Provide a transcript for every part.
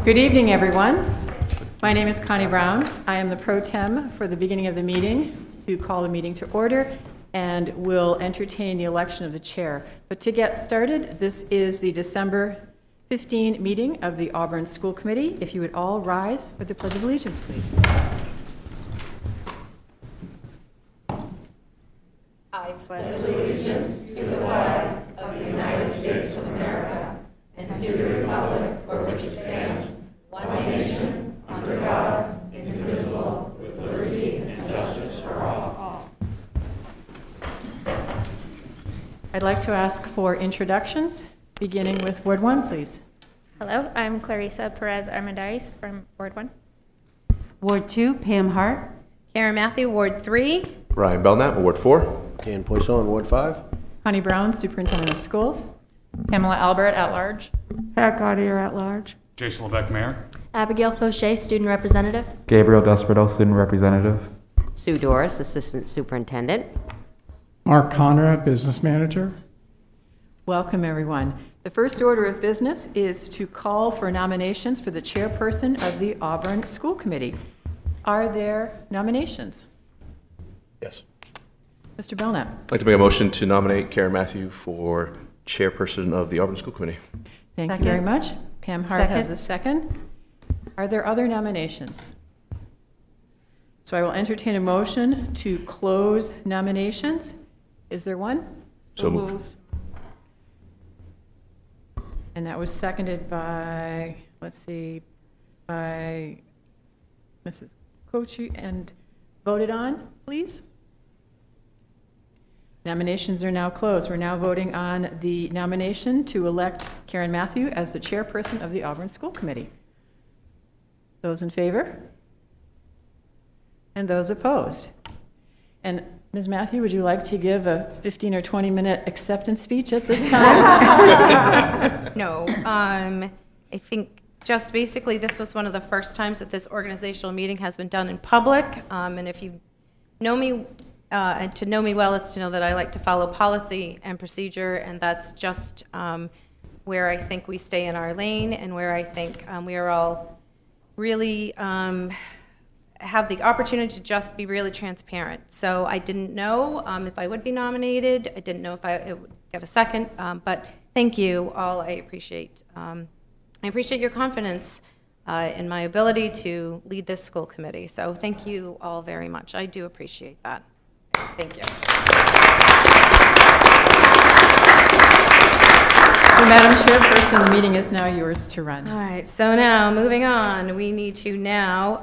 Good evening, everyone. My name is Connie Brown. I am the pro tem for the beginning of the meeting to call the meeting to order and will entertain the election of the chair. But to get started, this is the December 15 meeting of the Auburn School Committee. If you would all rise for the Pledge of Allegiance, please. I pledge allegiance to the flag of the United States of America and to the republic for which it stands, one nation, under God, indivisible, with liberty and justice for all. I'd like to ask for introductions, beginning with Ward 1, please. Hello, I'm Clarissa Perez Armendariz from Ward 1. Ward 2, Pam Hart. Karen Matthew, Ward 3. Ryan Belknap, Ward 4. Dan Poisson, Ward 5. Connie Brown, Superintendent of Schools. Pamela Albert, at large. Pat Gaudier, at large. Jason Lebeck, Mayor. Abigail Fauché, Student Representative. Gabriel Desperado, Student Representative. Sue Doris, Assistant Superintendent. Mark Conrad, Business Manager. Welcome, everyone. The first order of business is to call for nominations for the chairperson of the Auburn School Committee. Are there nominations? Yes. Mr. Belknap. I'd like to make a motion to nominate Karen Matthew for chairperson of the Auburn School Committee. Thank Second. you very much. Pam Hart Second. has a second. Are there other nominations? So I will entertain a motion to close nominations. Is there one? So moved. And that was seconded by, let's see, by Mrs. Kochi, and voted on, please? Nominations are now closed. We're now voting on the nomination to elect Karen Matthew as the chairperson of the Auburn School Committee. Those in favor? And those opposed? And Ms. Matthew, would you like to give a 15 or 20-minute acceptance speech at this time? No, I think just basically this was one of the first times that this organizational meeting has been done in public. And if you know me, and to know me well is to know that I like to follow policy and procedure, and that's just where I think we stay in our lane and where I think we are all really have the opportunity to just be really transparent. So I didn't know if I would be nominated. I didn't know if it would get a second, but thank you all. I appreciate your confidence in my ability to lead this school committee. So thank you all very much. I do appreciate that. Thank you. So, Madam Chairperson, the meeting is now yours to run. All right, so now, moving on, we need to now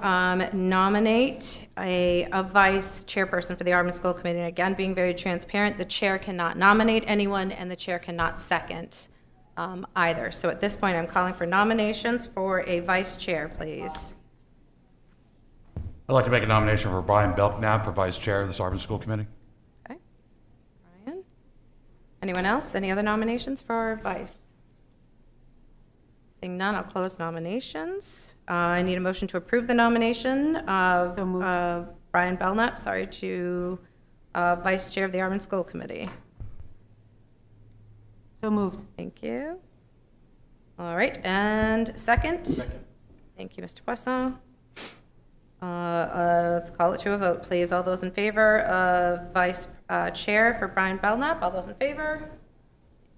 nominate a vice chairperson for the Auburn School Committee. And again, being very transparent, the chair cannot nominate anyone, and the chair cannot second either. So at this point, I'm calling for nominations for a vice chair, please. I'd like to make a nomination for Brian Belknap for Vice Chair of the Auburn School Committee. Okay, Brian. Anyone else? Any other nominations for vice? Seeing none, I'll close nominations. I need a motion to approve the nomination of So moved. Brian Belknap, to Vice Chair of the Auburn School Committee. So moved. Thank you. All right, and second? Second. Thank you, Mr. Poisson. Let's call it to a vote, please. All those in favor of Vice Chair for Brian Belknap? All those in favor?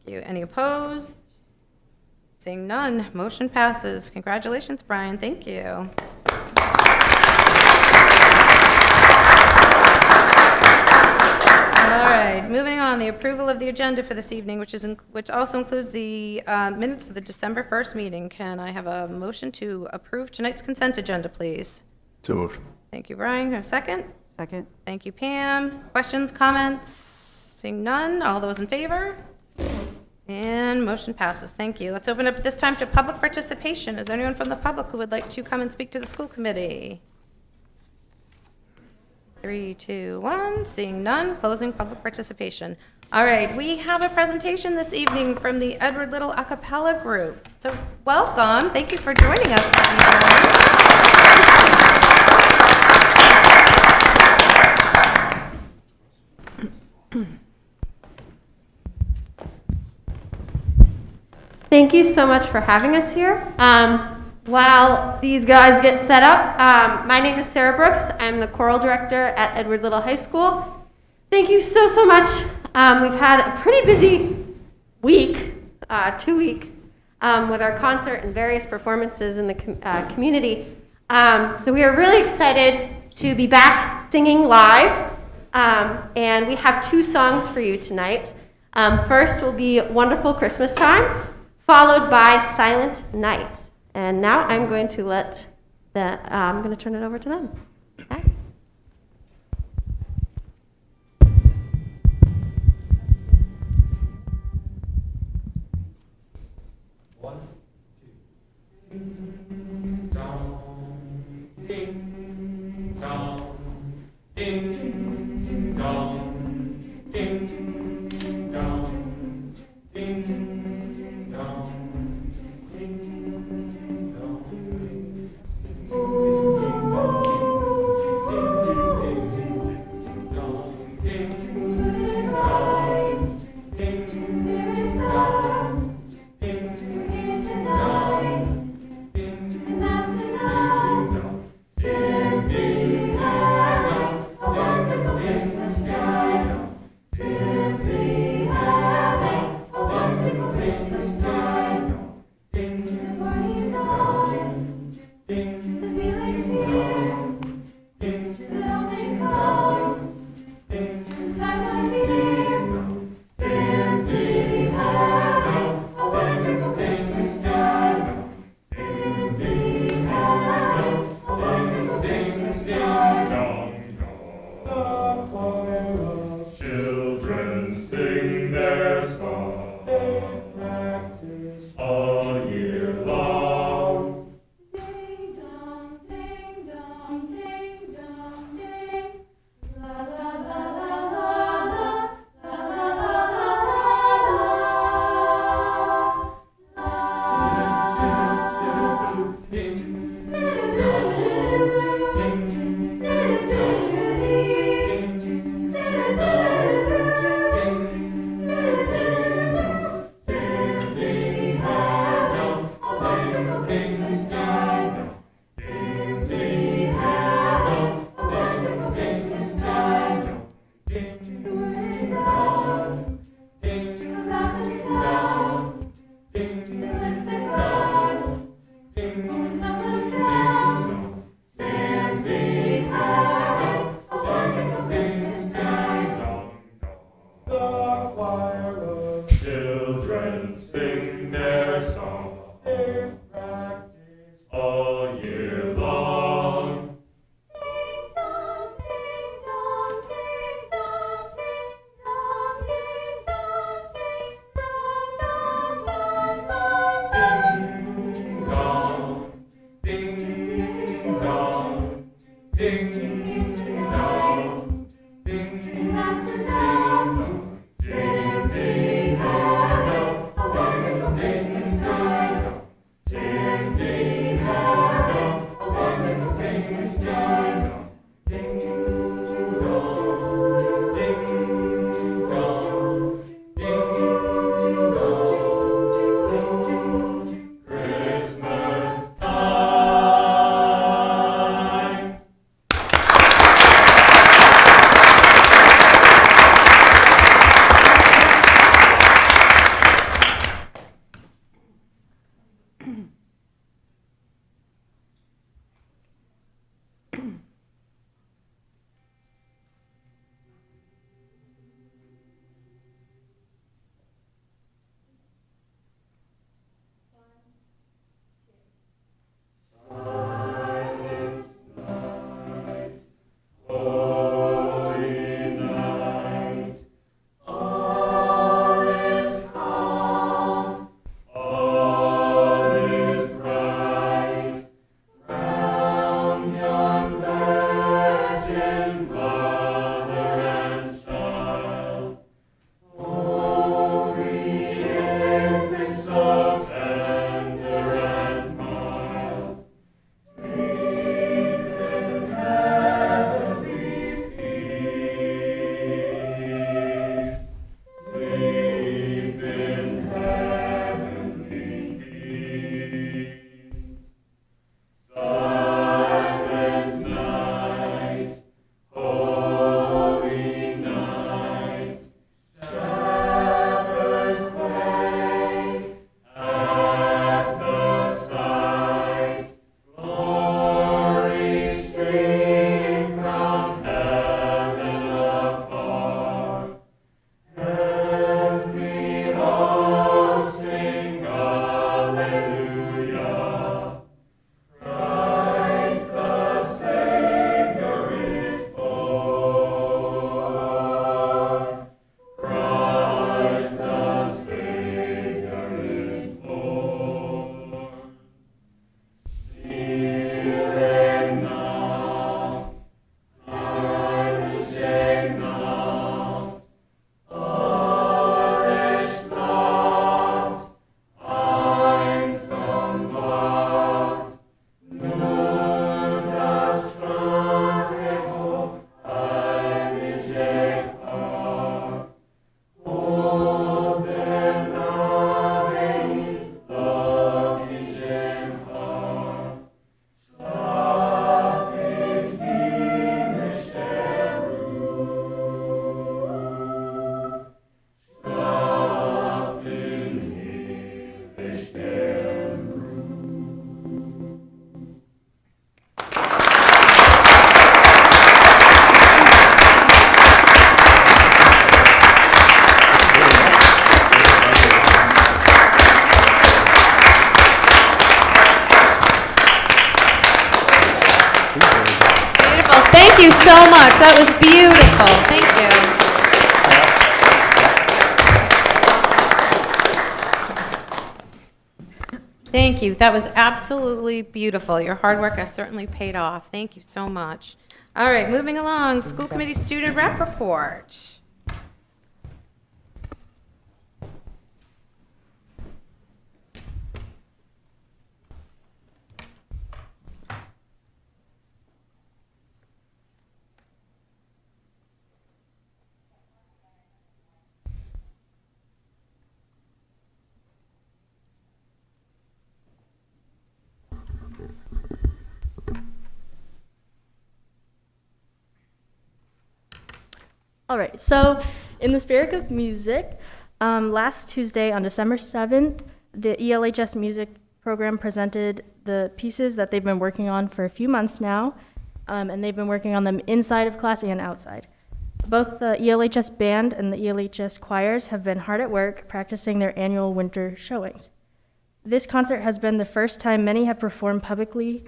Thank you. Any opposed? Seeing none, motion passes. Congratulations, Brian. Thank you. All right, moving on, the approval of the agenda for this evening, which also includes the minutes for the December 1st meeting. Can I have a motion to approve tonight's consent agenda, please? So moved. Thank you, Brian. Can I have a second? Second. Thank you, Pam. Questions, comments? Seeing none, all those in favor? And motion passes. Thank you. Let's open up this time to public participation. Is there anyone from the public who would like to come and speak to the school committee? 3, 2, 1. Seeing none, closing public participation. All right, we have a presentation this evening from the Edward Little a cappella group. So welcome. Thank you for joining us this evening. Thank you so much for having us here. while these guys get set up, my name is Sarah Brooks. I'm the Choral Director at Edward Little High School. Thank you so much. We've had a pretty busy week, 2 weeks, with our concert and various performances in the community. So we are really excited to be back singing live, and we have 2 songs for you tonight. First will be Wonderful Christmas Time, followed by Silent Night. And now I'm going to I'm going to turn it over to them. Okay. Simply have a wonderful so much. That was beautiful. Thank you. Thank you. That was absolutely beautiful. Your hard work has certainly paid off. Thank you so much. All right, moving along. School committee student rep report. All right, so in the spirit of music, last Tuesday on December 7th, the ELHS music program presented the pieces that they've been working on for a few months now, and they've been working on them inside of class and outside. Both the ELHS band and the ELHS choirs have been hard at work practicing their annual winter showings. This concert has been the first time many have performed publicly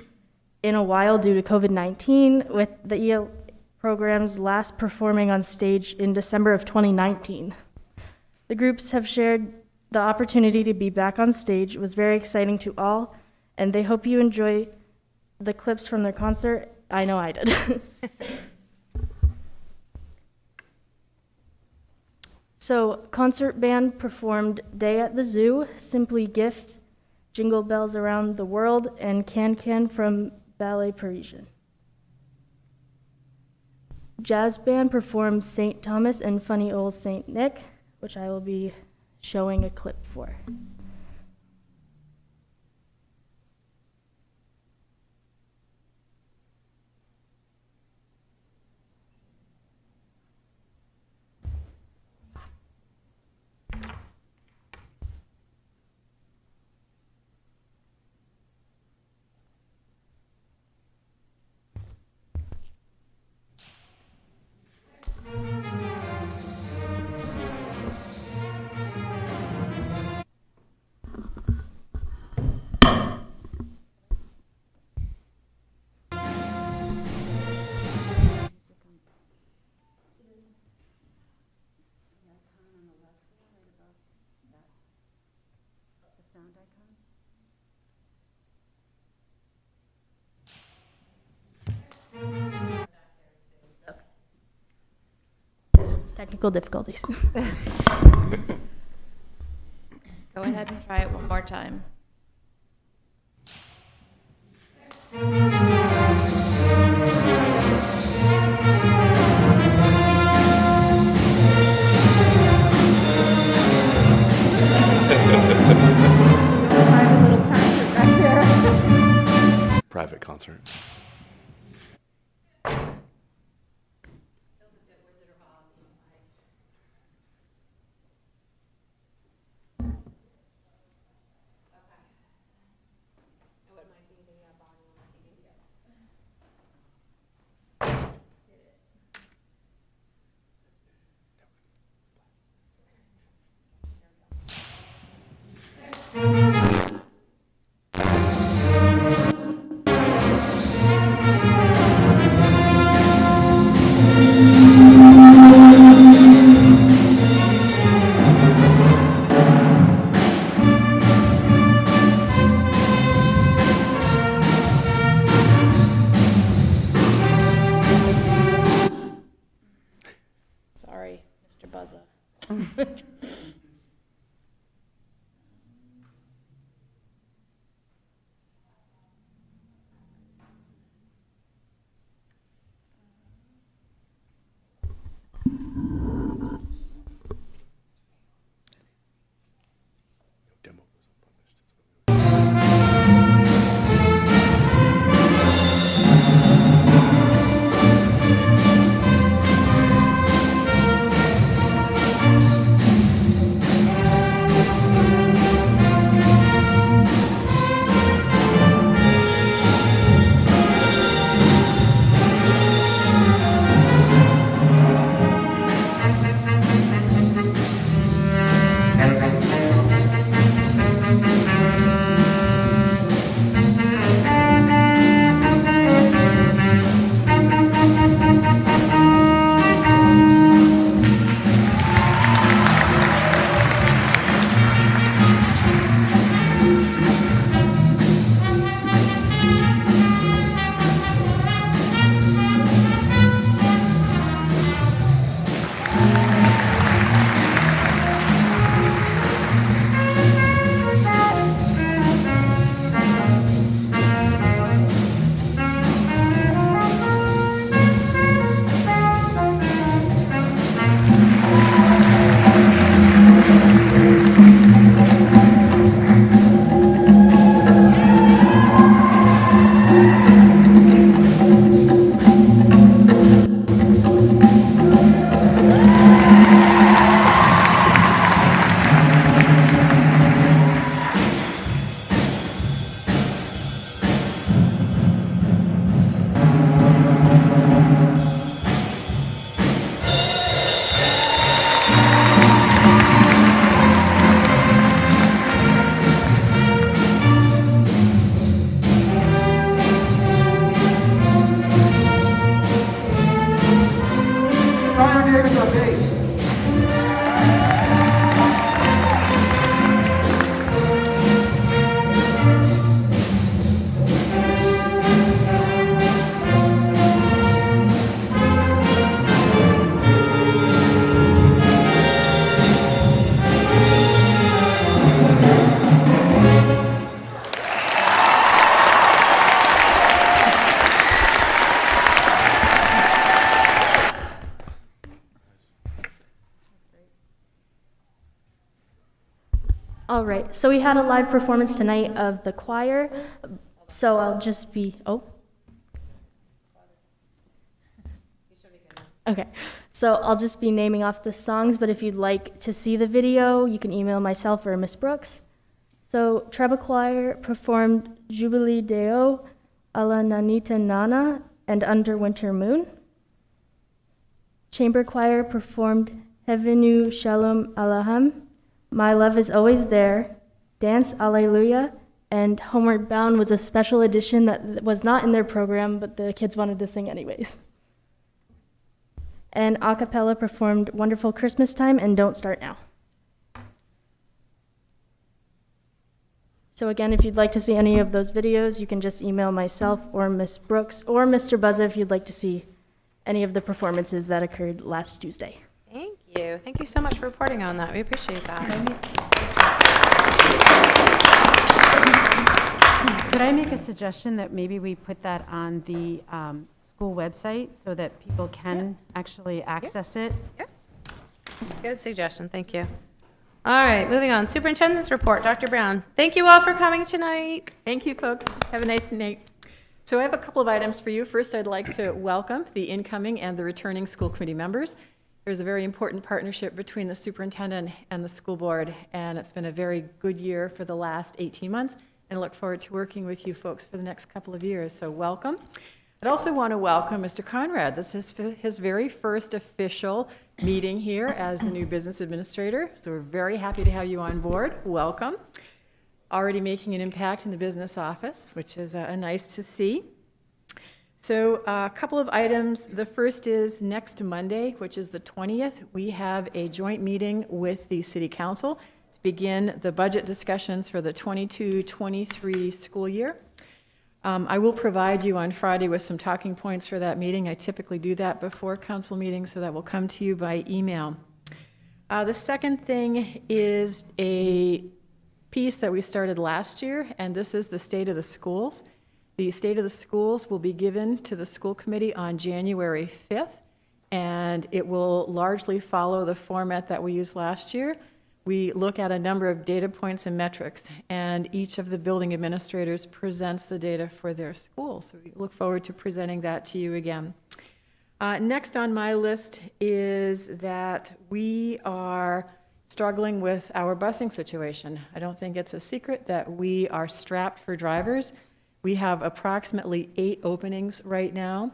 in a while due to COVID-19, with the EL programs last performing on stage in December of 2019. The groups have shared the opportunity to be back on stage. It was very exciting to all, and they hope you enjoy the clips from their concert. I know I did. So, concert band performed Day at the Zoo, Simply Gifts, Jingle Bells Around the World, and Can Can from Ballet Parisian. Jazz band performed St. Thomas and Funny Old St. Nick, which I will be showing a clip for. Technical difficulties. Go ahead and try it one more time. Private concert. Sorry, Mr. Buzza. Davis on bass. All right, so we had a live performance tonight of the choir, so I'll just be, Okay, so I'll just be naming off the songs, but if you'd like to see the video, you can email myself or Miss Brooks. So Treble Choir performed Jubilee Deo, Alla Nanita Nana, and Under Winter Moon. Chamber Choir performed Hevenu Shalom Alaham, My Love Is Always There, Dance Alleluia, and Homeward Bound was a special edition that was not in their program, but the kids wanted to sing anyways. And a cappella performed Wonderful Christmas Time and Don't Start Now. So again, if you'd like to see any of those videos, you can just email myself or Miss Brooks or Mr. Buzza if you'd like to see any of the performances that occurred last Tuesday. Thank you. Thank you so much for reporting on that. We appreciate that. Could I make a suggestion that maybe we put that on the school website so that people can actually access it? Yeah. Good suggestion. Thank you. All right, moving on. Superintendent's report. Dr. Brown, thank you all for coming tonight. Thank you, folks. Have a nice night. So I have a couple of items for you. First, I'd like to welcome the incoming and the returning school committee members. There's a very important partnership between the superintendent and the school board, and it's been a very good year for the last 18 months, and I look forward to working with you folks for the next couple of years, so welcome. I'd also want to welcome Mr. Conrad. This is his very first official meeting here as the new business administrator, so we're very happy to have you on board. Welcome. Already making an impact in the business office, which is nice to see. So a couple of items. The first is next Monday, which is the 20th, we have a joint meeting with the City Council to begin the budget discussions for the 22-23 school year. I will provide you on Friday with some talking points for that meeting. I typically do that before council meetings, so that will come to you by email. The second thing is a piece that we started last year, and this is the state of the schools. The state of the schools will be given to the school committee on January 5th, and it will largely follow the format that we used last year. We look at a number of data points and metrics, and each of the building administrators presents the data for their school. So we look forward to presenting that to you again. Next on my list is that we are struggling with our busing situation. I don't think it's a secret that we are strapped for drivers. We have approximately 8 openings right now.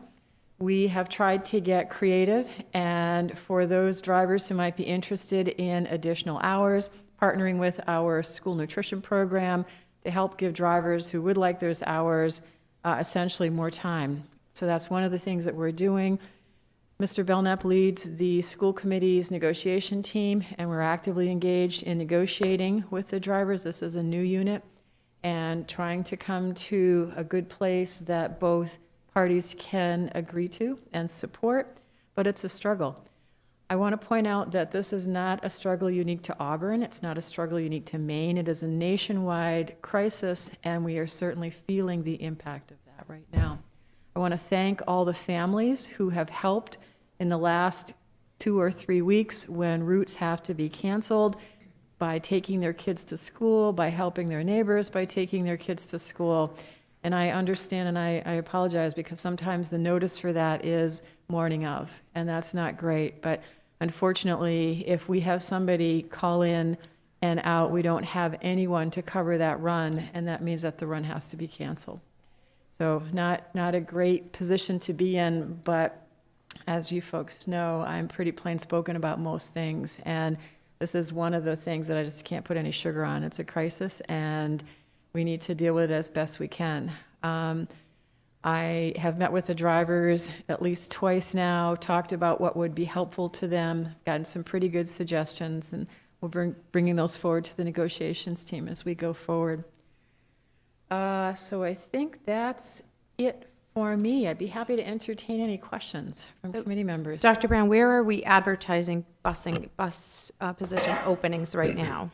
We have tried to get creative, and for those drivers who might be interested in additional hours, partnering with our school nutrition program to help give drivers who would like those hours essentially more time. So that's one of the things that we're doing. Mr. Belknap leads the school committee's negotiation team, and we're actively engaged in negotiating with the drivers. This is a new unit, and trying to come to a good place that both parties can agree to and support, but it's a struggle. I want to point out that this is not a struggle unique to Auburn. It's not a struggle unique to Maine. It is a nationwide crisis, and we are certainly feeling the impact of that right now. I want to thank all the families who have helped in the last 2 or 3 weeks when routes have to be canceled, by taking their kids to school, by helping their neighbors, by taking their kids to school. And I understand, and I apologize, because sometimes the notice for that is morning of, and that's not great. But unfortunately, if we have somebody call in and out, we don't have anyone to cover that run, and that means that the run has to be canceled. So not a great position to be in, but as you folks know, I'm pretty plain spoken about most things, and this is one of the things that I just can't put any sugar on. It's a crisis, and we need to deal with it as best we can. I have met with the drivers at least twice now, talked about what would be helpful to them, gotten some pretty good suggestions, and we'll bringing those forward to the negotiations team as we go forward. So I think that's it for me. I'd be happy to entertain any questions from committee members. Dr. Brown, where are we advertising bus position openings right now?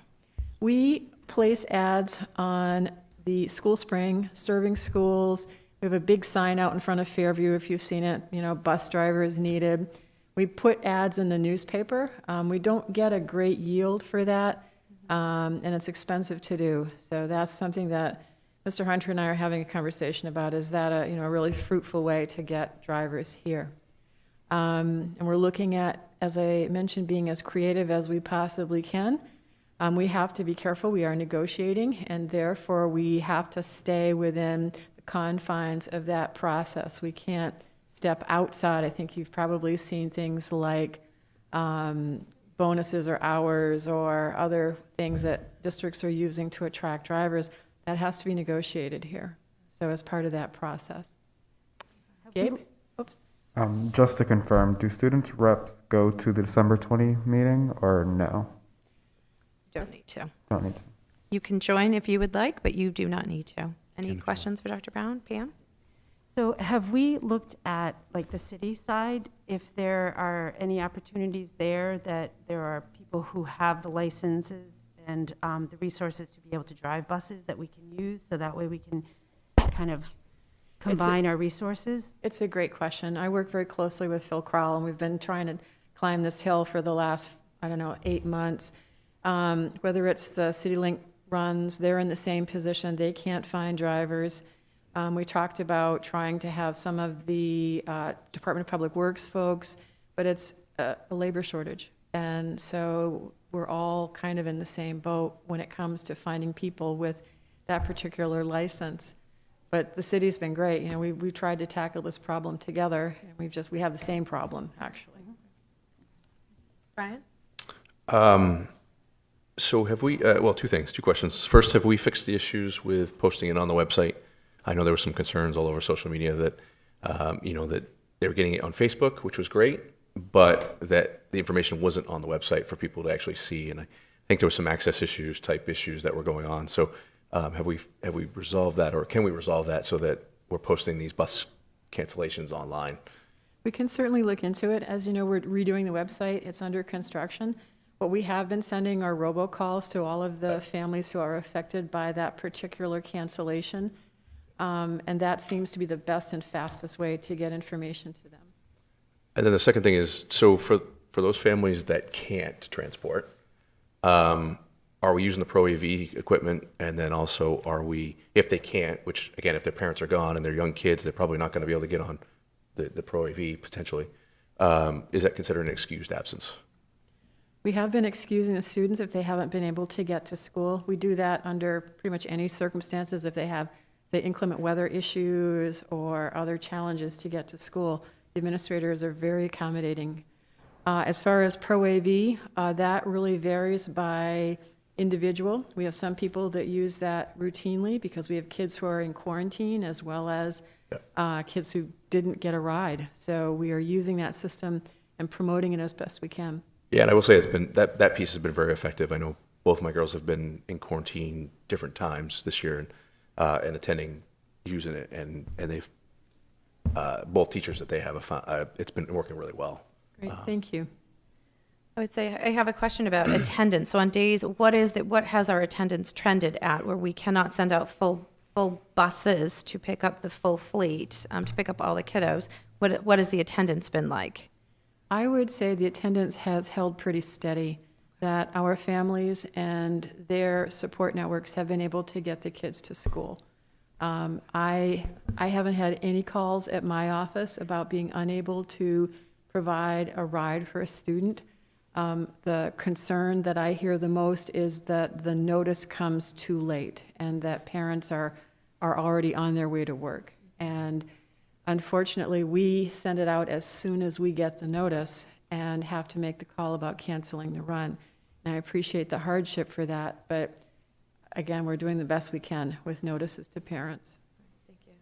We place ads on the School Spring, serving schools. We have a big sign out in front of Fairview, if you've seen it, bus drivers needed. We put ads in the newspaper. We don't get a great yield for that, and it's expensive to do. So that's something that Mr. Hunter and I are having a conversation about. Is that a really fruitful way to get drivers here? And we're looking at, as I mentioned, being as creative as we possibly can. We have to be careful. We are negotiating, and therefore we have to stay within the confines of that process. We can't step outside. I think you've probably seen things like bonuses or hours or other things that districts are using to attract drivers. That has to be negotiated here. So as part of that process. Gabe? Oops. Just to confirm, do students reps go to the December 20 meeting or no? Don't need to. Don't need to. You can join if you would like, but you do not need to. Any questions for Dr. Brown? Pam? So have we looked at, like, the city side, if there are any opportunities there that there are people who have the licenses and the resources to be able to drive buses that we can use, so that way we can kind of combine our resources? It's a great question. I work very closely with Phil Crowell, and we've been trying to climb this hill for the last, 8 months. Whether it's the CityLink runs, they're in the same position. They can't find drivers. We talked about trying to have some of the Department of Public Works folks, but it's a labor shortage. And so we're all kind of in the same boat when it comes to finding people with that particular license. But the city's been great. We've tried to tackle this problem together, and we have the same problem, actually. Brian? So have we, two questions. First, have we fixed the issues with posting it on the website? I know there were some concerns all over social media that, that they were getting it on Facebook, which was great, but that the information wasn't on the website for people to actually see. And I think there were some access type issues that were going on. So have we resolved that, or can we resolve that so that we're posting these bus cancellations online? We can certainly look into it. As you know, we're redoing the website. It's under construction. What we have been sending are robocalls to all of the families who are affected by that particular cancellation. And that seems to be the best and fastest way to get information to them. And then the second thing is, so for those families that can't transport, are we using the Pro AV equipment? And then also, are we, if they can't, which again, if their parents are gone and they're young kids, they're probably not going to be able to get on the Pro AV potentially. Is that considered an excused absence? We have been excusing the students if they haven't been able to get to school. We do that under pretty much any circumstances. If they have, say, inclement weather issues or other challenges to get to school, the administrators are very accommodating. As far as Pro AV, that really varies by individual. We have some people that use that routinely because we have kids who are in quarantine as well as kids who didn't get a ride. So we are using that system and promoting it as best we can. Yeah, and I will say it's been that piece has been very effective. I know both my girls have been in quarantine different times this year and attending, using it, and they've both teachers that they have it's been working really well. Great, thank you. I would say I have a question about attendance. So on days, what has our attendance trended at where we cannot send out full buses to pick up the full fleet, to pick up all the kiddos? What has the attendance been like? I would say the attendance has held pretty steady, that our families and their support networks have been able to get the kids to school. I haven't had any calls at my office about being unable to provide a ride for a student. The concern that I hear the most is that the notice comes too late and that parents are already on their way to work. And unfortunately, we send it out as soon as we get the notice and have to make the call about canceling the run. And I appreciate the hardship for that, but again, we're doing the best we can with notices to parents. Thank you.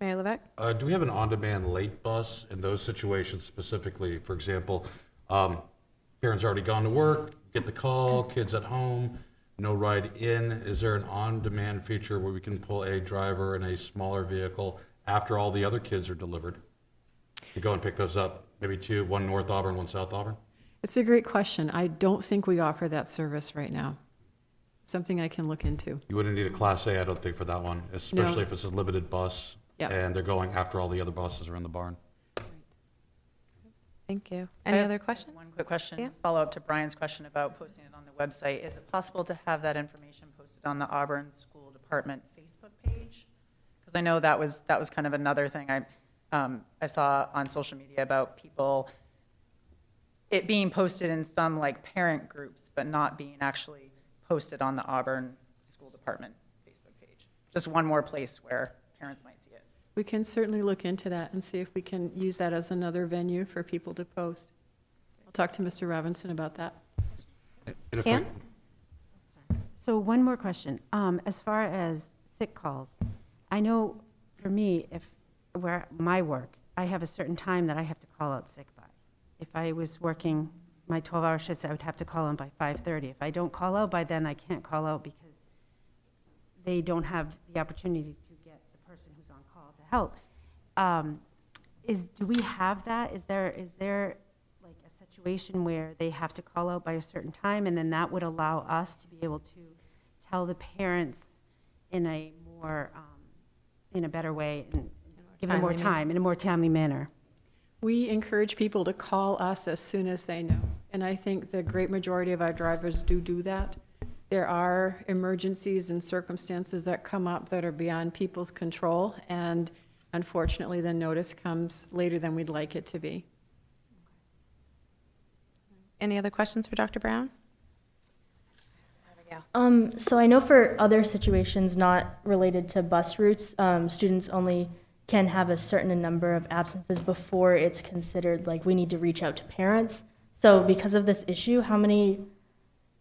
Mayor Levesque? Do we have an on-demand late bus in those situations specifically? For example, parents already gone to work, get the call, kids at home, no ride in. Is there an on-demand feature where we can pull a driver in a smaller vehicle after all the other kids are delivered to go and pick those up? Maybe two, one North Auburn, one South Auburn? It's a great question. I don't think we offer that service right now. Something I can look into. You wouldn't need a Class A, I don't think, for that one, especially if it's a limited bus Yeah. and they're going after all the other buses are in the barn. Thank you. I Any have other questions? One quick question, Yeah. follow up to Brian's question about posting it on the website. Is it possible to have that information posted on the Auburn School Department Facebook page? Because I know that was kind of another thing I saw on social media about people, it being posted in some like parent groups, but not being actually posted on the Auburn School Department Facebook page. Just one more place where parents might see it. We can certainly look into that and see if we can use that as another venue for people to post. I'll talk to Mr. Robinson about that. And if Pam? So one more question. As far as sick calls, I know for me, where my work, I have a certain time that I have to call out sick by. If I was working my 12-hour shifts, I would have to call in by 5:30. If I don't call out by then, I can't call out because they don't have the opportunity to get the person who's on call to help. Do we have that? Is there like a situation where they have to call out by a certain time, and then that would allow us to be able to tell the parents in a more, in a better way and give them more timely time, in a more timely manner? We encourage people to call us as soon as they know, and I think the great majority of our drivers do that. There are emergencies and circumstances that come up that are beyond people's control, and unfortunately, the notice comes later than we'd like it to be. Any other questions for Dr. Brown? So I know for other situations not related to bus routes, students only can have a certain number of absences before it's considered like we need to reach out to parents. So because of this issue, how many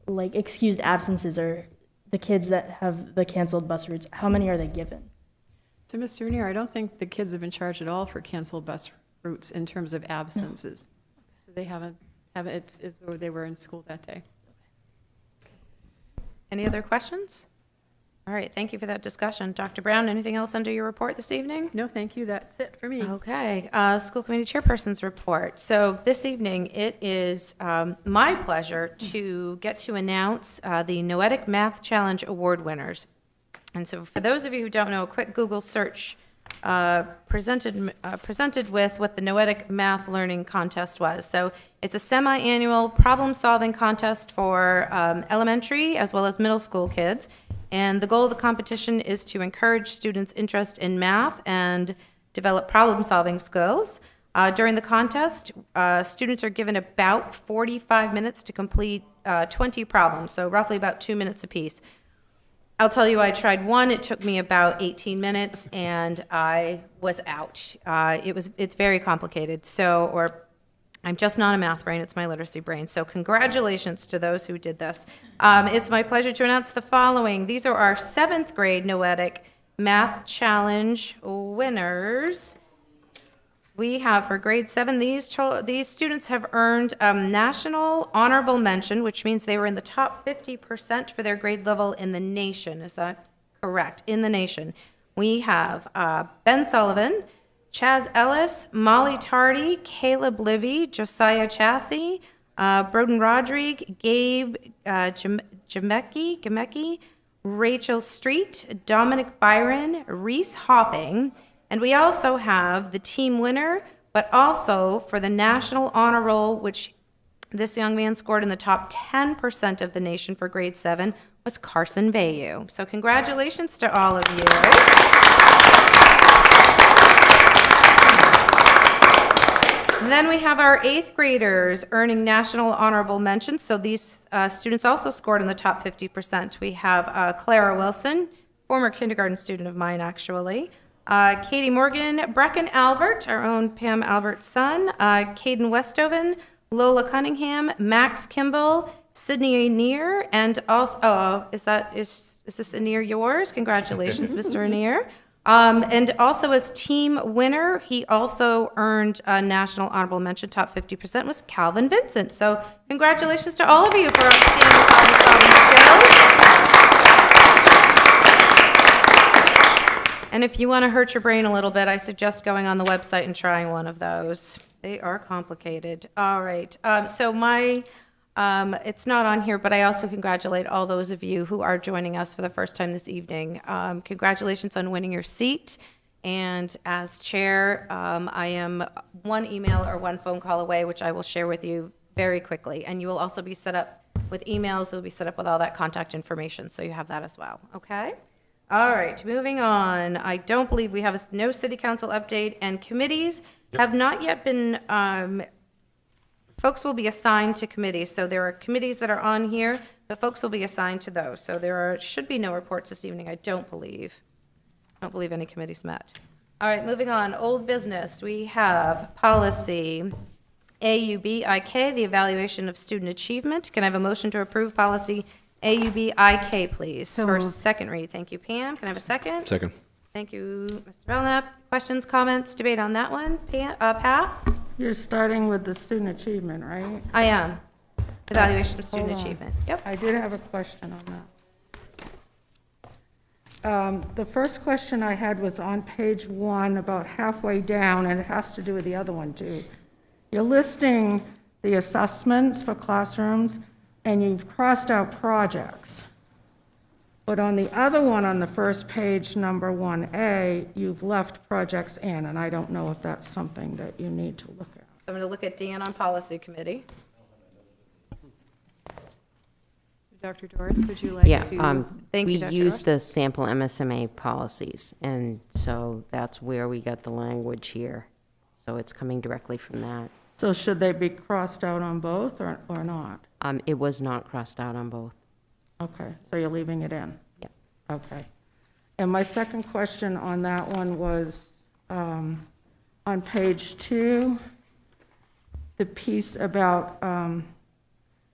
like excused absences are the kids that have the canceled bus routes, how many are they given? So, Mr. Renier, I don't think the kids have been charged at all for canceled bus routes in terms of absences. So they haven't, it's as though they were in school that day. Any other questions? All right, thank you for that discussion. Dr. Brown, anything else under your report this evening? No, thank you. That's it for me. Okay, school committee chairperson's report. So this evening, it is my pleasure to get to announce the Noetic Math Challenge Award winners. And so for those of you who don't know, a quick Google search presented with what the Noetic Math Learning Contest was. So it's a semi-annual problem-solving contest for elementary as well as middle school kids. And the goal of the competition is to encourage students' interest in math and develop problem-solving skills. During the contest, students are given about 45 minutes to complete 20 problems, so roughly about 2 minutes apiece. I'll tell you, I tried one. It took me about 18 minutes, and I was out. It's very complicated. I'm just not a math brain, it's my literacy brain. So congratulations to those who did this. It's my pleasure to announce the following. These are our 7th grade Noetic Math Challenge winners. We have for grade 7, these students have earned National Honorable Mention, which means they were in the top 50% for their grade level in the nation. Is that correct? In the nation. We have Ben Sullivan, Chaz Ellis, Molly Tardy, Caleb Libby, Josiah Chassie, Broden Rodrigue, Gabe Gemecki, Rachel Street, Dominic Byron, Reese Hopping, and we also have the team winner, but also for the National Honor Roll, which this young man scored in the top 10% of the nation for grade 7, was Carson Vayu. So congratulations to all of you. Then we have our 8th graders earning National Honorable Mention. So these students also scored in the top 50%. We have Clara Wilson, former kindergarten student of mine, actually. Katie Morgan, Brecken Albert, our own Pam Albert's son. Caden Westoven, Lola Cunningham, Max Kimball, Sydney Anier, and also, is this Anier yours? Congratulations, Mr. Anier. And also as team winner, he also earned a national honorable mention. Top 50% was Calvin Vincent. So congratulations to all of you for outstanding problem-solving skills. And if you want to hurt your brain a little bit, I suggest going on the website and trying one of those. They are complicated. All right. It's not on here, but I also congratulate all those of you who are joining us for the first time this evening. Congratulations on winning your seat. And as chair, I am one email or one phone call away, which I will share with you very quickly. And you will also be set up with emails. You'll be set up with all that contact information, so you have that as well. Okay? All right, moving on. I don't believe we have no city council update, and committees have not yet been folks will be assigned to committees. So there are committees that are on here, but folks will be assigned to those. So should be no reports this evening, I don't believe. I don't believe any committees met. All right, moving on. Old business. We have policy AUBIK, the evaluation of student achievement. Can I have a motion to approve policy AUBIK, please? For second read. Thank you, Pam. Can I have a second? Second. Thank you, Mr. Belknap. Questions, comments, debate on that one? Pat? You're starting with the student achievement, right? I am. Evaluation of student Hold on. achievement. Yep. I did have a question on that. The first question I had was on page 1, about halfway down, and it has to do with the other one, too. You're listing the assessments for classrooms, and you've crossed out projects. But on the other one, on the first page, number 1A, you've left projects in, and I don't know if that's something that you need to look at. I'm going to look at Dan on policy committee. So Dr. Doris, would you like to? Thank you, we Dr. use Doris. the sample MSMA policies, and so that's where we got the language here. So it's coming directly from that. So should they be crossed out on both or not? It was not crossed out on both. Okay, so you're leaving it in? Yep. Okay. And my second question on that one was, on page 2, the piece about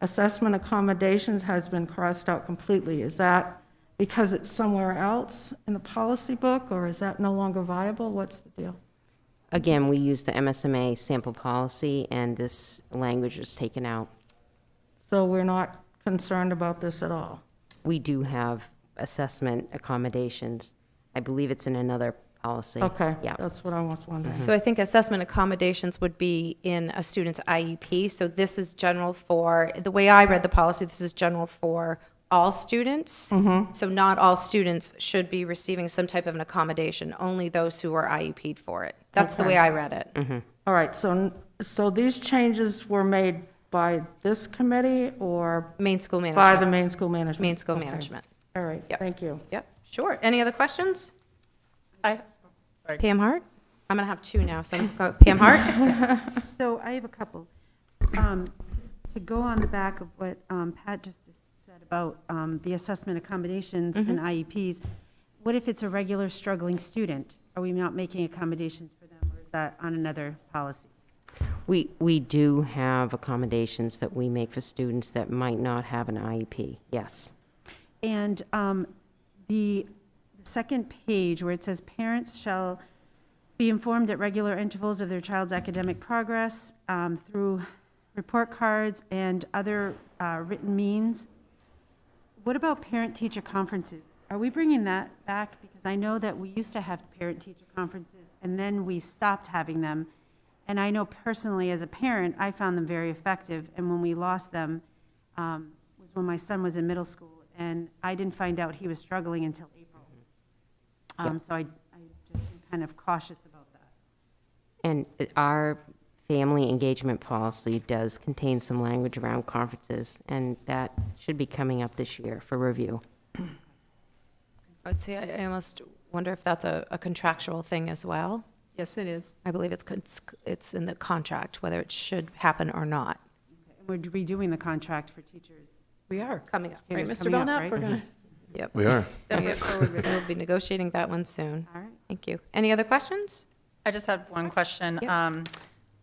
assessment accommodations has been crossed out completely. Is that because it's somewhere else in the policy book, or is that no longer viable? What's the deal? Again, we use the MSMA sample policy, and this language was taken out. So we're not concerned about this at all? We do have assessment accommodations. I believe it's in another policy. Okay, Yeah. that's what I was wondering. So I think assessment accommodations would be in a student's IEP. So this is general for, the way I read the policy, this is general for all students. So not all students should be receiving some type of an accommodation, only those who are IEP'd for it. That's the Okay. way I read it. All right, so these changes were made by this committee or Maine school by management. the Maine School Management? Maine school Okay. management. All right, Yep. thank you. Yep, sure. Any other questions? Sorry. Pam Hart? I'm going to have two now, so I'm going to go Pam Hart. So I have a couple. To go on the back of what Pat just said about the assessment accommodations and IEPs, what if it's a regular struggling student? Are we not making accommodations for them, or is that on another policy? We do have accommodations that we make for students that might not have an IEP, yes. And the second page where it says parents shall be informed at regular intervals of their child's academic progress through report cards and other written means. What about parent-teacher conferences? Are we bringing that back? Because I know that we used to have parent-teacher conferences, and then we stopped having them. And I know personally, as a parent, I found them very effective. And when we lost them was when my son was in middle school, and I didn't find out he was struggling until April. So I just am kind of cautious about that. And our family engagement policy does contain some language around conferences, and that should be coming up this year for review. I would say I almost wonder if that's a contractual thing as well. Yes, it is. I believe it's in the contract, whether it should happen or not. We're redoing the contract for teachers. We are. Coming up. Right, It's Mr. coming up, Belknap, right? we're going to Yep. We are. step forward with it. We'll be negotiating that one soon. All right. Thank you. Any other questions? I just had one question. Yep.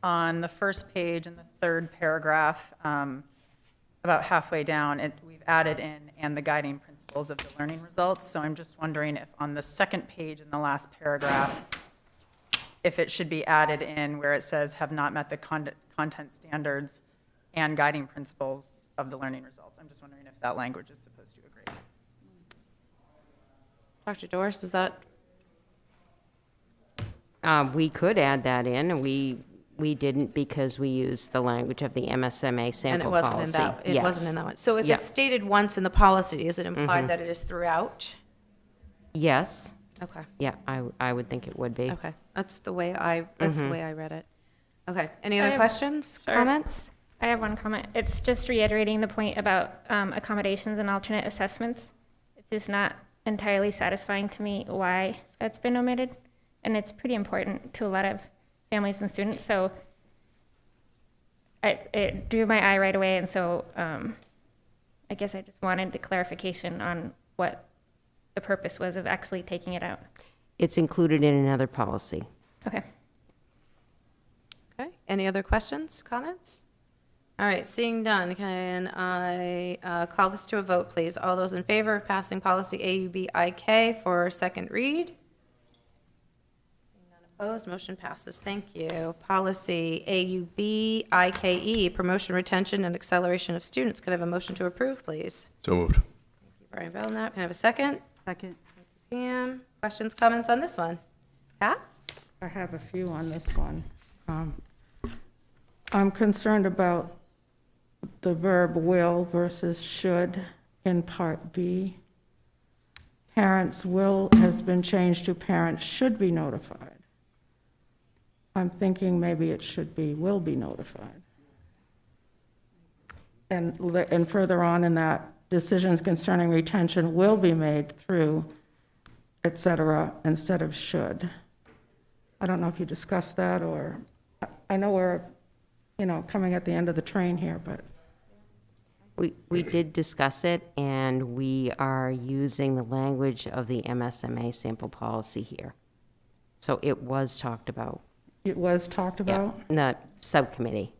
On the first page in the third paragraph, about halfway down, we've added in, and the guiding principles principles of the learning results. So I'm just wondering if on the second page in the last paragraph, if it should be added in where it says have not met the content standards and guiding principles of the learning results. I'm just wondering if that language is supposed to agree. Dr. Doris, is that? We could add that in, and we didn't because we used the language of the MSMA sample policy. And it wasn't in that, it wasn't in that one. So if Yeah. it's stated once in the policy, is it implied that it is throughout? Yes. Okay. Yeah, I would think it would be. Okay. That's the way I read it. Okay. Any I other have- questions, Sure. comments? I have one comment. It's just reiterating the point about accommodations and alternate assessments. It's just not entirely satisfying to me why that's been omitted. And it's pretty important to a lot of families and students. So it drew my eye right away. And so I guess I just wanted the clarification on what the purpose was of actually taking it out. It's included in another policy. Okay. Okay. Any other questions, comments? All right. Seeing none, can I call this to a vote, please? All those in favor of passing policy AUBIK for second read? Seeing none opposed, motion passes. Thank you. Policy AUBIKE, promotion, retention, and acceleration of students. Could I have a motion to approve, please? So moved. Thank you, Brian Belknap. Can I have a second? Second. Pam, questions, comments on this one? Pat? I have a few on this one. I'm concerned about the verb will versus should in Part B. Parents will has been changed to parents should be notified. I'm thinking maybe it should be will be notified. And further on in that, decisions concerning retention will be made through, et cetera, instead of should. I don't know if you discussed that, or, I know we're, coming at the end of the train here, but. We did discuss it, and we are using the language of the MSMA sample policy here. So it was talked about. It was talked about? In the subcommittee.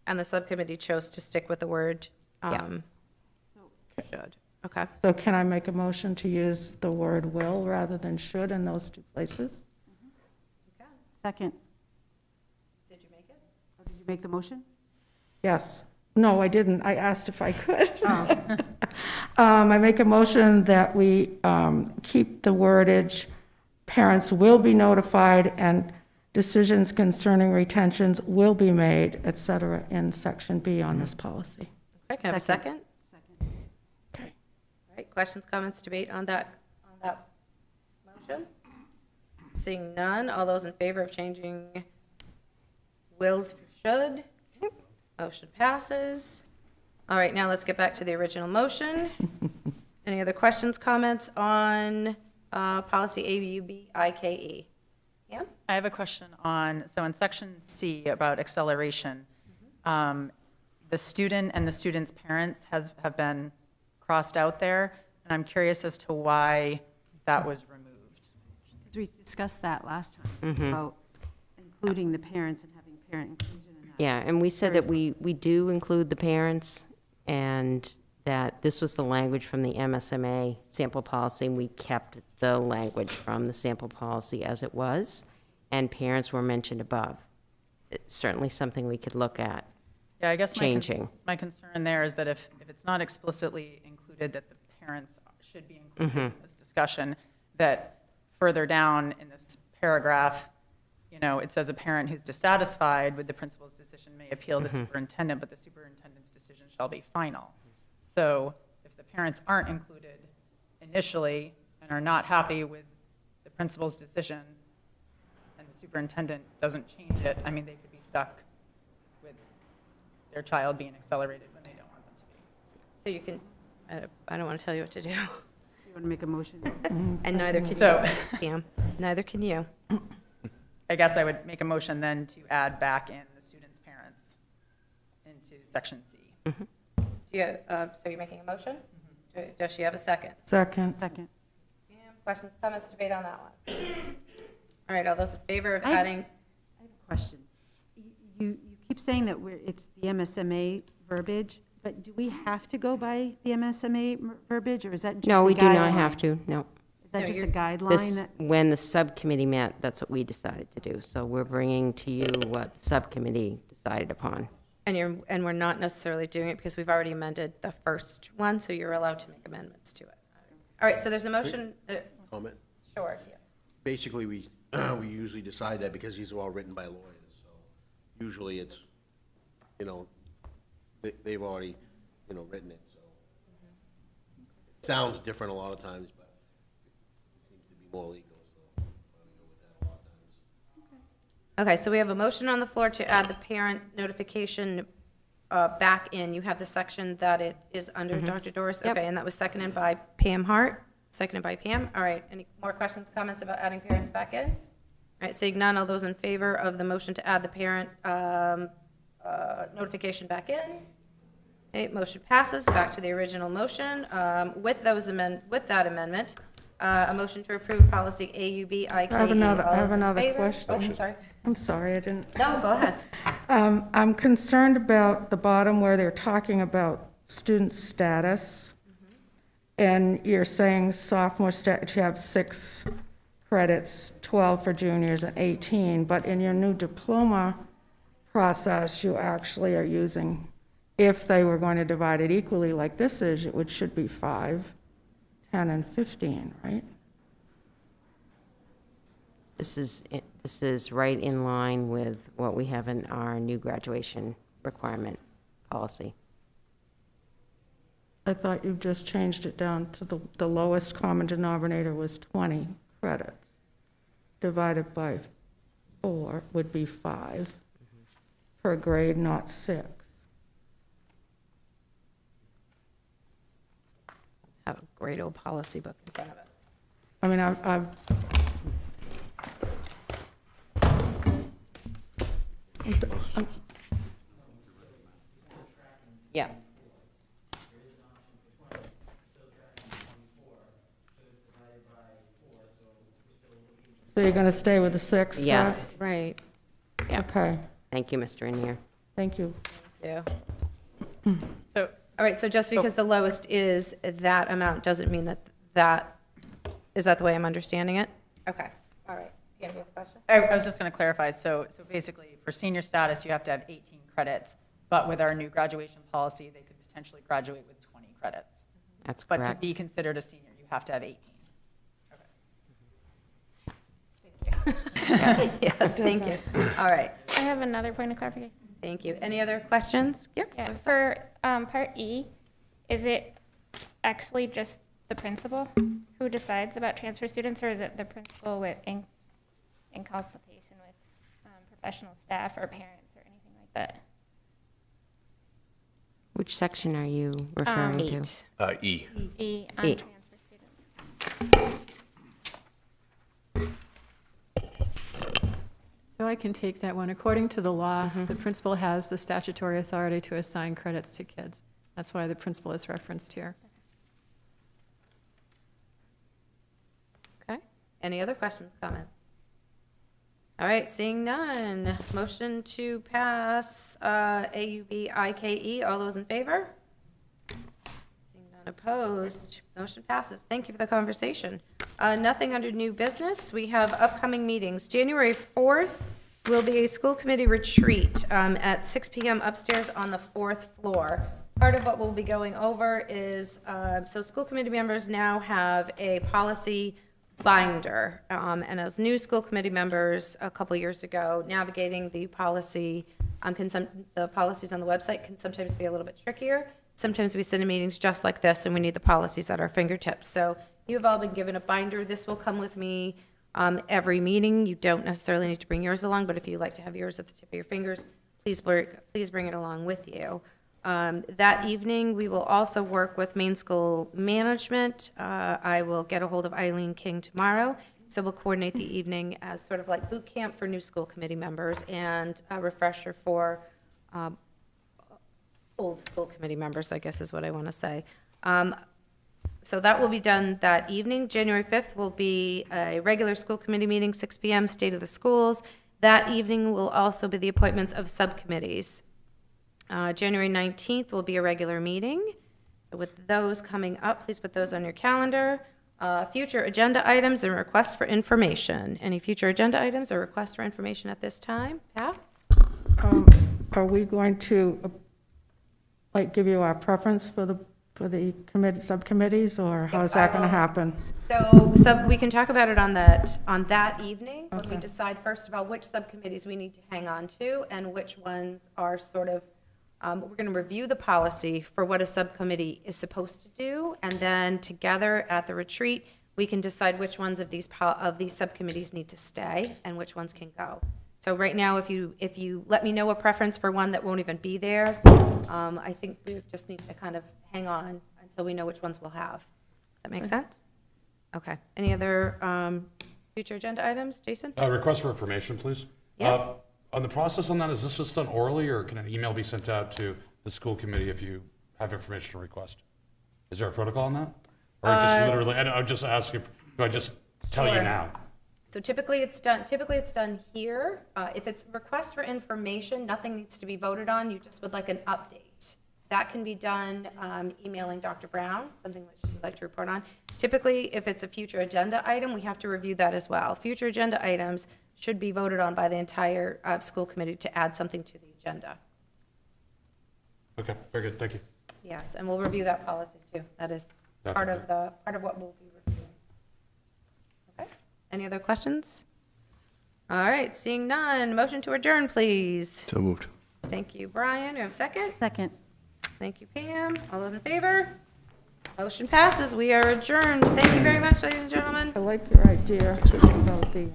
And the subcommittee chose to stick with the word should. Okay. So can I make a motion to use the word will rather than should in those two places? Second. Did you make it? Did you make the motion? Yes. No, I didn't. I asked if I could. I make a motion that we keep the wordage, parents will be notified and decisions concerning retentions will be made, et cetera, in Section B on this policy. Okay, can I have a second? Second. Okay. All right, questions, comments, debate on that motion? Seeing none, all those in favor of changing will to should? Motion passes. All right, now let's get back to the original motion. Any other questions, comments on policy AUBIKE? Yeah? I have a question on, so in section C about acceleration, the student and the student's parents have been crossed out there, and I'm curious as to why that was removed. Because we discussed that last time, about including the parents and having parent inclusion in that. Yeah, and we said that we do include the parents, and that this was the language from the MSMA sample policy, and we kept the language from the sample policy as it was, and parents were mentioned above. It's certainly something we could look at. Yeah, I guess changing. my concern there is that if it's not explicitly included that the parents should be included in this discussion, that further down in this paragraph, it says a parent who's dissatisfied with the principal's decision may appeal the superintendent, but the superintendent's decision shall be final. So if the parents aren't included initially and are not happy with the principal's decision and the superintendent doesn't change it, I mean, they could be stuck with their child being accelerated when they don't want them to be. So you can, I don't want to tell you what to do. You want to make a motion? And neither can So- you, Pam. Neither can you. I guess I would make a motion then to add back in the student's parents into section C. So you're making a motion? Does she have a second? Second. Second. Pam, questions, comments, debate on that one? All right, all those in favor of I- adding? I have a question. You keep saying that it's the MSMA verbiage. But do we have to go by the MSMA verbiage, or is that just a guideline? No, we do not have to, no. Is that just a This, guideline? when the subcommittee met, that's what we decided to do. So we're bringing to you what the subcommittee decided upon. And we're not necessarily doing it because we've already amended the first one, so you're allowed to make amendments to it. All right, so there's a motion. Comment? Sure, yeah. Basically, we usually decide that because these are all written by lawyers, so usually it's, they've already, written it, so. It sounds different a lot of times, but it seems to be more legal, so I would go with that a lot of times. Okay, so we have a motion on the floor to add the parent notification back in. You have the section that it is under Dr. Doris? Yep. Okay, and that was seconded by Pam Hart, seconded by Pam. All right, any more questions, comments about adding parents back in? All right, seeing none, all those in favor of the motion to add the parent notification back in? Okay, motion passes. Back to the original motion. With that amendment, a motion to approve policy AUB IKE. I have another favor? question. Oh, sorry. I'm sorry, I didn't. No, go ahead. I'm concerned about the bottom where they're talking about student status. And you're saying sophomore status, you have 6 credits, 12 for juniors and 18. But in your new diploma process, you actually are using, if they were going to divide it equally like this is, it should be 5, 10, and 15, right? This is right in line with what we have in our new graduation requirement policy. I thought you just changed it down to the lowest common denominator was 20 credits. Divided by 4 would be 5 per grade, not 6. Have a great old policy book in front of us. I mean, I've Yeah. So you're going to stay with the 6? Scott? Yes. Right. Yeah. Okay, Thank you, Mr. Inier. thank you. Yeah. So, All right, so just because the lowest is that amount doesn't mean is that the way I'm understanding it? Okay, all right. Yeah, you have a question? I was just going to clarify, so basically, for senior status, you have to have 18 credits, but with our new graduation policy, they could potentially graduate with 20 credits. That's But to correct. be considered a senior, you have to have 18. Yes, thank you. All right, I have another point of clarification. thank you. Any other questions? Yep. Yeah, for Part E, is it actually just the principal who decides about transfer students, or is it the principal in consultation with professional staff or parents or anything like that? Which section are you referring to? 8. E. E on E. transfer students. So I can take that one. According to the law, the principal has the statutory authority to assign credits to kids. That's why the principal is referenced here. Okay, any other questions, comments? All right, seeing none. Motion to pass AUB IKE. All those in favor? Seeing none opposed, motion passes. Thank you for the conversation. Nothing under new business. We have upcoming meetings. January 4th will be a school committee retreat at 6 p.m. upstairs on the 4th floor. Part of what we'll be going over is, so school committee members now have a policy binder. And as new school committee members a couple years ago, navigating the policy, the policies on the website can sometimes be a little bit trickier. Sometimes we sit in meetings just like this and we need the policies at our fingertips. So you've all been given a binder. This will come with me every meeting. You don't necessarily need to bring yours along, but if you like to have yours at the tip of your fingers, please bring it along with you. That evening, we will also work with Maine School Management. I will get a hold of Eileen King tomorrow, so we'll coordinate the evening as sort of like boot camp for new school committee members and a refresher for old school committee members, I guess is what I want to say. So that will be done that evening. January 5th will be a regular school committee meeting, 6 p.m., State of the Schools. That evening will also be the appointments of subcommittees. January 19th will be a regular meeting. So with those coming up, please put those on your calendar. Future agenda items and requests for information. Any future agenda items or requests for information at this time? Pat? Are we going to, like, give you our preference for the committee, subcommittees, or how's that going to happen? So we can talk about it on that evening, when we decide, first of all, which subcommittees we need to hang on to, and which ones are sort of, we're going to review the policy for what a subcommittee is supposed to do, and then together at the retreat, we can decide which ones of these subcommittees need to stay and which ones can go. So right now, if you let me know a preference for one that won't even be there, I think we just need to kind of hang on until we know which ones we'll have. That make sense? Okay. Any other future agenda items? Jason? Request for information, please. Yeah. On the process on that, is this just done orally, or can an email be sent out to the school committee if you have information to request? Is there a protocol on that? Or just literally, I'm just asking, do I just tell you now? So typically it's done here. If it's request for information, nothing needs to be voted on. You just would like an update. That can be done emailing Dr. Brown, something that she would like to report on. Typically, if it's a future agenda item, we have to review that as well. Future agenda items should be voted on by the entire school committee to add something to the agenda. Okay, very good, thank you. Yes, and we'll review that policy too. That is part of what we'll be reviewing. Okay, any other questions? All right, seeing none, motion to adjourn, please. So moved. Thank you, Brian. Do you have a second? Second. Thank you, Pam. All those in favor? Motion passes. We are adjourned. Thank you very much, ladies and gentlemen. I like your idea about the